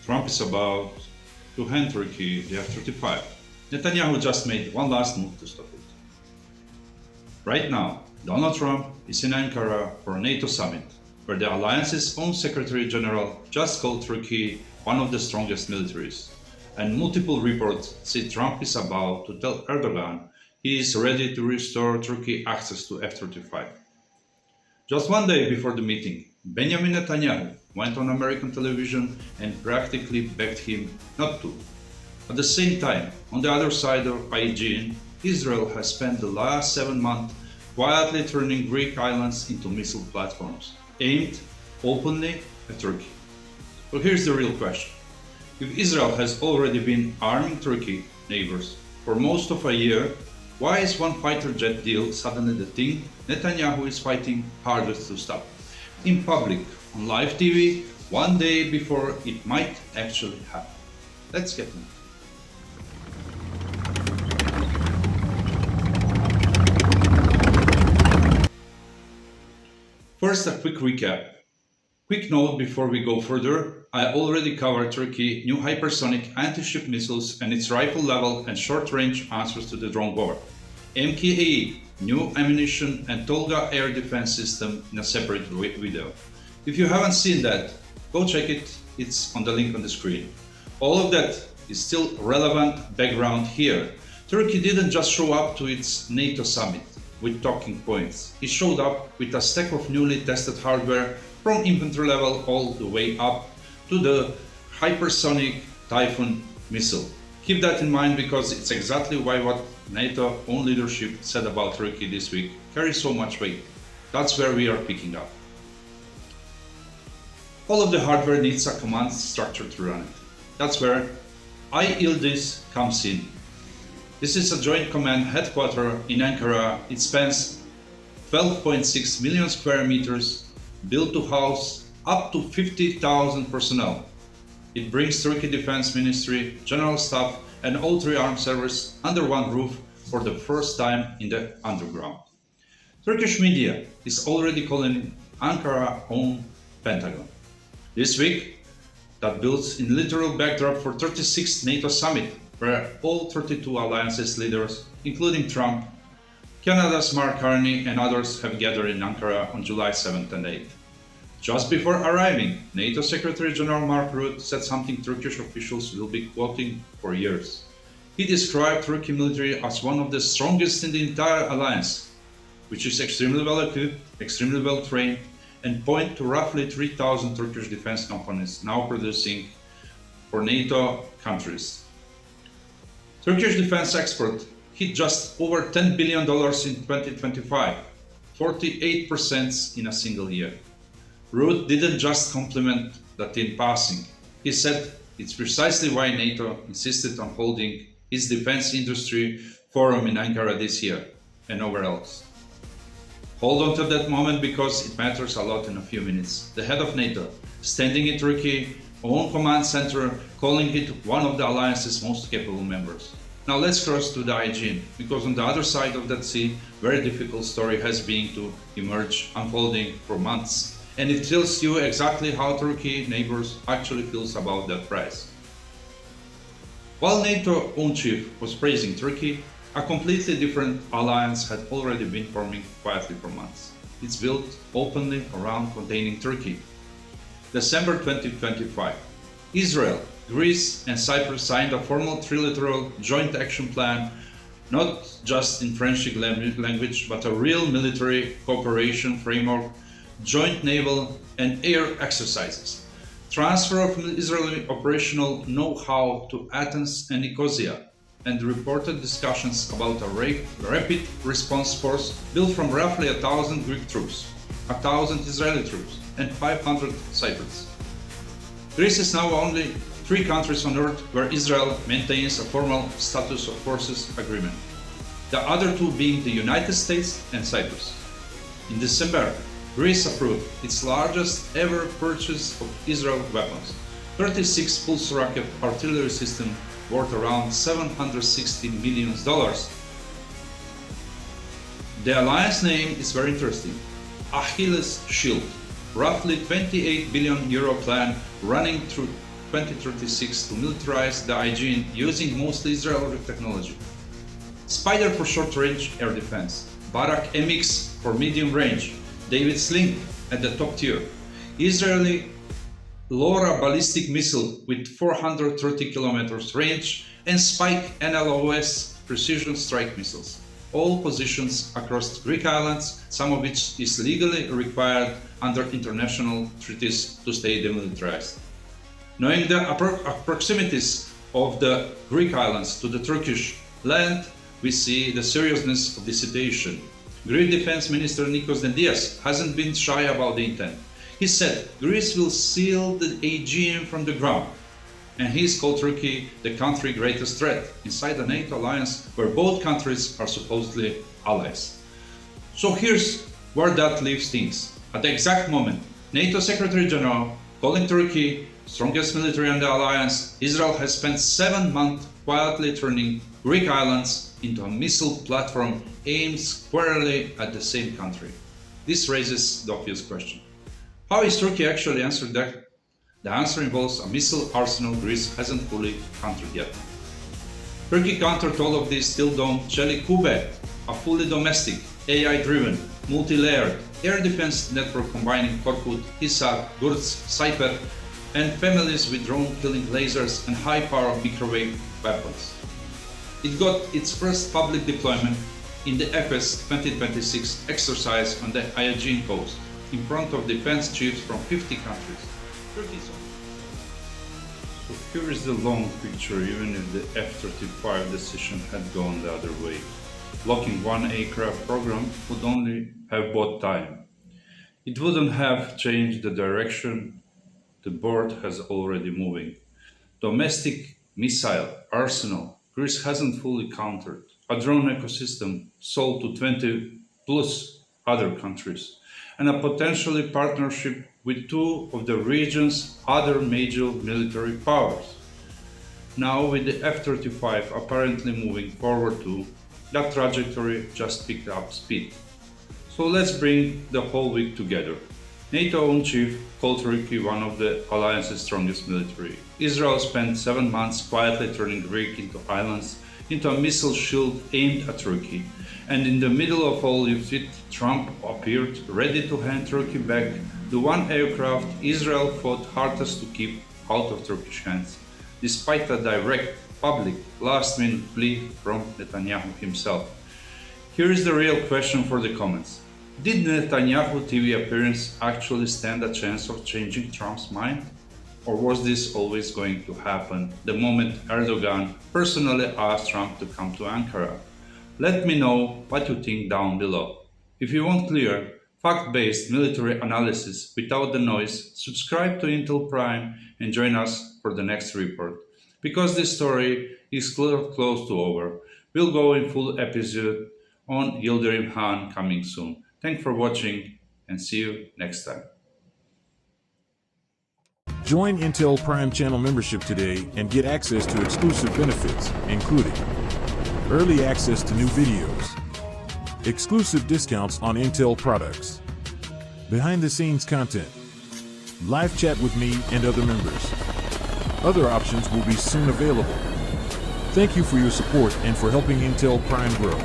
Trump is about to hand Turkey the F-35. Netanyahu just made one last move to stop it. Right now, Donald Trump is in Ankara for a NATO Summit, where the alliance's own Secretary General just called Turkey one of the strongest militaries. And multiple reports say Trump is about to tell Erdogan he is ready to restore Turkey access to F-35. Just one day before the meeting, Benjamin Netanyahu went on American television and practically begged him not to. At the same time, on the other side of Aegean, Israel has spent the last 7 months quietly turning Greek islands into missile platforms, aimed openly at Turkey. Well, here's the real question. If Israel has already been arming Turkey neighbors for most of a year, why is one fighter jet deal suddenly the thing Netanyahu is fighting hardest to stop? In public, on live TV, one day before it might actually happen. Let's get into it. First, a quick recap. Quick note before we go further, I already covered Turkey new hypersonic anti-ship missiles and its rifle level and short-range answers to the drone war. MKAE, new ammunition and Tolga air defense system in a separate video. If you haven't seen that, go check it, it's on the link on the screen. All of that is still relevant background here. Turkey didn't just show up to its NATO Summit with talking points. It showed up with a stack of newly tested hardware from infantry level all the way up to the hypersonic Typhoon missile. Keep that in mind because it's exactly why what NATO own leadership said about Turkey this week carries so much weight. That's where we are picking up. All of the hardware needs a command structure to run it. That's where ILDIS comes in. This is a joint command headquarters in Ankara. It spans 12.6 million square meters, built to house up to 50,000 personnel. It brings Turkey Defense Ministry, General Staff and all three armed services under one roof for the first time in the underground. Turkish media is already calling Ankara own Pentagon. This week, that builds in literal backdrop for 36th NATO Summit, where all 32 alliances leaders, including Trump, Canada's Mark Carney and others have gathered in Ankara on July 7th and 8th. Just before arriving, NATO Secretary General Mark Rutte said something Turkish officials will be quoting for years. He described Turkey military as one of the strongest in the entire alliance, which is extremely well equipped, extremely well trained, and point to roughly 3,000 Turkish defense companies now producing for NATO countries. Turkish defense export hit just over $10 billion in 2025, 48% in a single year. Rutte didn't just compliment that in passing. He said it's precisely why NATO insisted on holding its defense industry forum in Ankara this year and nowhere else. Hold on to that moment because it matters a lot in a few minutes. The head of NATO, standing in Turkey's own command center, calling it one of the alliance's most capable members. Now let's cross to the Aegean, because on the other side of that sea, very difficult story has been to emerge, unfolding for months. And it tells you exactly how Turkey neighbors actually feels about that prize. While NATO own chief was praising Turkey, a completely different alliance had already been forming quietly for months. It's built openly around containing Turkey. December 2025, Israel, Greece and Cyprus signed a formal trilateral joint action plan, not just in French language, but a real military cooperation framework, joint naval and air exercises, transfer of Israeli operational know-how to Athens and Nicosia, and reported discussions about a rapid response force built from roughly 1,000 Greek troops, 1,000 Israeli troops, and 500 Cypriots. Greece is now only 3 countries on earth where Israel maintains a formal status of forces agreement, the other 2 being the United States and Cyprus. In December, Greece approved its largest ever purchase of Israel weapons, 36 pulse rocket artillery system worth around $760 million. The alliance name is very interesting, Achilles Shield, roughly €28 billion plan running through 2036 to militarize the Aegean using mostly Israeli technology. Spider for short-range air defense, Barak MX for medium range, David Sling at the top tier, Israeli LoRa ballistic missile with 430 kilometers range, and Spike NLOS precision strike missiles, all positions across Greek islands, some of which is legally required under international treaties to stay demilitarized. Knowing the proximities of the Greek islands to the Turkish land, we see the seriousness of the situation. Greek Defense Minister Nikos Dendias hasn't been shy about the intent. He said Greece will seal the Aegean from the ground, and he's called Turkey the country greatest threat inside the NATO alliance, where both countries are supposedly allies. So here's where that leaves things. At the exact moment, NATO Secretary General calling Turkey strongest military in the alliance, Israel has spent 7 months quietly turning Greek islands into a missile platform aimed squarely at the same country. This raises the obvious question. How is Turkey actually answered that? The answer involves a missile arsenal Greece hasn't fully countered yet. Turkey countered all of this still dome Çelik Kuvvet, a fully domestic, AI-driven, multi-layered air defense network combining Korkut, Hisar, Gurz, Sniper, and families with drone-killing lasers and high-power microwave weapons. It got its first public deployment in the FS 2026 exercise on the Aegean coast, in front of defense chiefs from 50 countries. So here is the long picture, even if the F-35 decision had gone the other way. Blocking one aircraft program would only have bought time. It wouldn't have changed the direction the board has already moving. Domestic missile arsenal Greece hasn't fully countered. A drone ecosystem sold to 20 plus other countries, and a potentially partnership with two of the region's other major military powers. Now, with the F-35 apparently moving forward too, that trajectory just picked up speed. So let's bring the whole week together. NATO own chief called Turkey one of the alliance's strongest military. Israel spent 7 months quietly turning Greek islands into a missile shield aimed at Turkey. And in the middle of all of it, Trump appeared ready to hand Turkey back the one aircraft Israel fought hardest to keep out of Turkish hands, despite a direct, public, last-minute plea from Netanyahu himself. Here is the real question for the comments. Did Netanyahu TV appearance actually stand a chance of changing Trump's mind? Or was this always going to happen the moment Erdogan personally asked Trump to come to Ankara? Let me know what you think down below. If you want clear, fact-based military analysis without the noise, subscribe to Intel Prime and join us for the next report. Because this story is close to over, we'll go in full episode on Yildirim Han coming soon. Thanks for watching and see you next time. Join Intel Prime channel membership today and get access to exclusive benefits, including early access to new videos, exclusive discounts on Intel products, behind-the-scenes content, live chat with me and other members. Other options will be soon available. Thank you for your support and for helping Intel Prime grow.